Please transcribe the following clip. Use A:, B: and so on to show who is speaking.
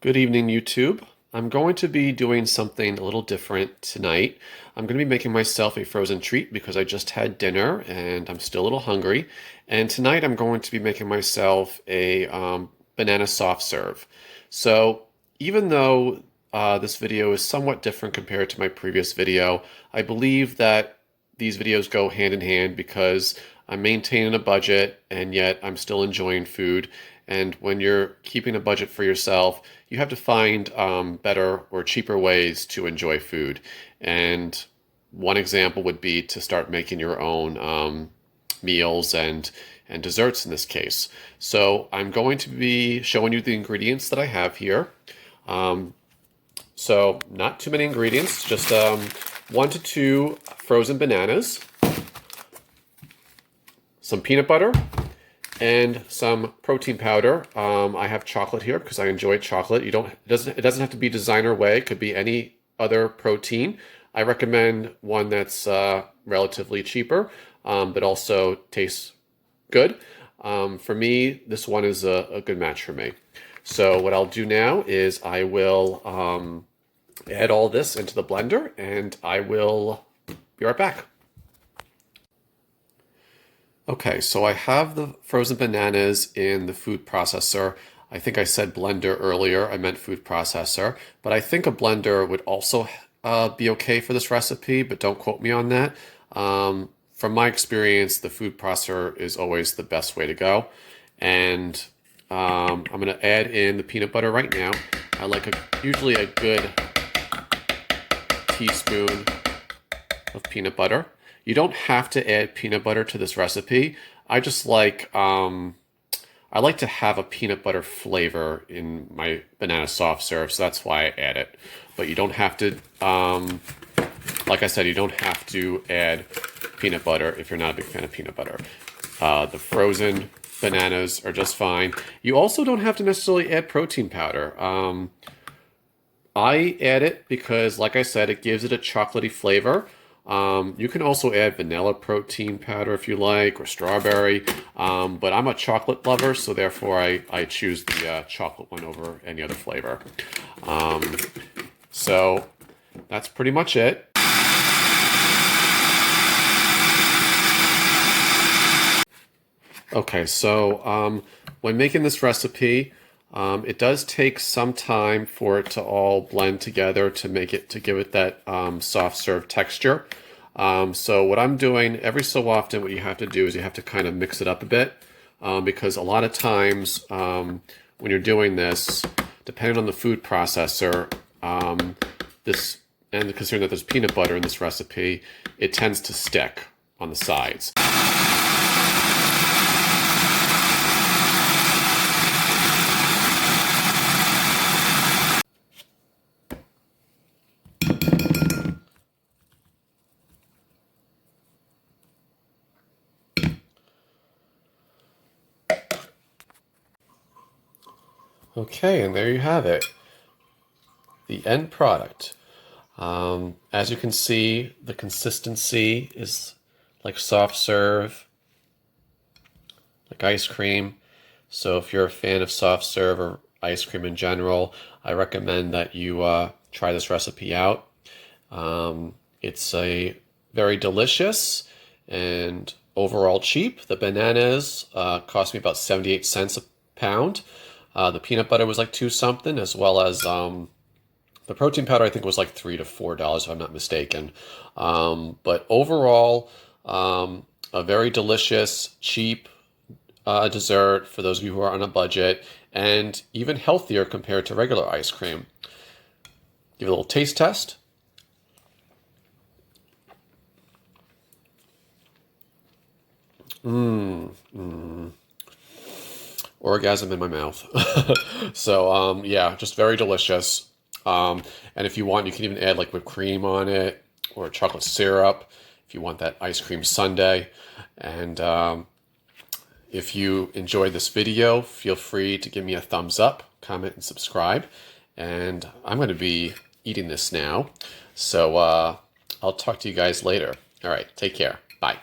A: Good evening, YouTube. I'm going to be doing something a little different tonight. I'm going to be making myself a frozen treat because I just had dinner and I'm still a little hungry. And tonight I'm going to be making myself a banana soft serve. So even though this video is somewhat different compared to my previous video, I believe that these videos go hand in hand because I'm maintaining a budget and yet I'm still enjoying food. And when you're keeping a budget for yourself, you have to find better or cheaper ways to enjoy food. And one example would be to start making your own meals and desserts in this case. So I'm going to be showing you the ingredients that I have here. So not too many ingredients, just 1 to 2 frozen bananas, some peanut butter, and some protein powder. I have chocolate here because I enjoy chocolate. It doesn't have to be designer whey. It could be any other protein. I recommend one that's relatively cheaper, but also tastes good. For me, this one is a good match for me. So what I'll do now is I will add all this into the blender, and I will be right back. Okay, so I have the frozen bananas in the food processor. I think I said blender earlier. I meant food processor, but I think a blender would also be okay for this recipe, but don't quote me on that. From my experience, the food processor is always the best way to go. And I'm going to add in the peanut butter right now. I like usually a good teaspoon of peanut butter. You don't have to add peanut butter to this recipe. I just like I like to have a peanut butter flavor in my banana soft serve, so that's why I add it. But you don't have to, like I said, you don't have to add peanut butter if you're not a big fan of peanut butter. The frozen bananas are just fine. You also don't have to necessarily add protein powder. I add it because, like I said, it gives it a chocolatey flavor. You can also add vanilla protein powder if you like, or strawberry, but I'm a chocolate lover, so therefore I choose the chocolate one over any other flavor. So that's pretty much it. Okay, so when making this recipe, it does take some time for it to all blend together to give it that soft serve texture. So what I'm doing every so often, what you have to do is you have to kind of mix it up a bit, because a lot of times when you're doing this, depending on the food processor, and considering that there's peanut butter in this recipe, it tends to stick on the sides. Okay, and there you have it. The end product. As you can see, the consistency is like soft serve, like ice cream. So if you're a fan of soft serve or ice cream in general, I recommend that you try this recipe out. It's a very delicious and overall cheap. The bananas cost me about 78 cents a pound. The peanut butter was like 2 something, as well as the protein powder I think was like $3 to $4 if I'm not mistaken. But overall, a very delicious, cheap dessert for those of you who are on a budget, and even healthier compared to regular ice cream. Give it a little taste test. Orgasm in my mouth. So yeah, just very delicious. And if you want, you can even add like whipped cream on it or chocolate syrup if you want that ice cream sundae. And if you enjoyed this video, feel free to give me a thumbs up, comment, and subscribe. And I'm going to be eating this now. So I'll talk to you guys later. All right, take care. Bye.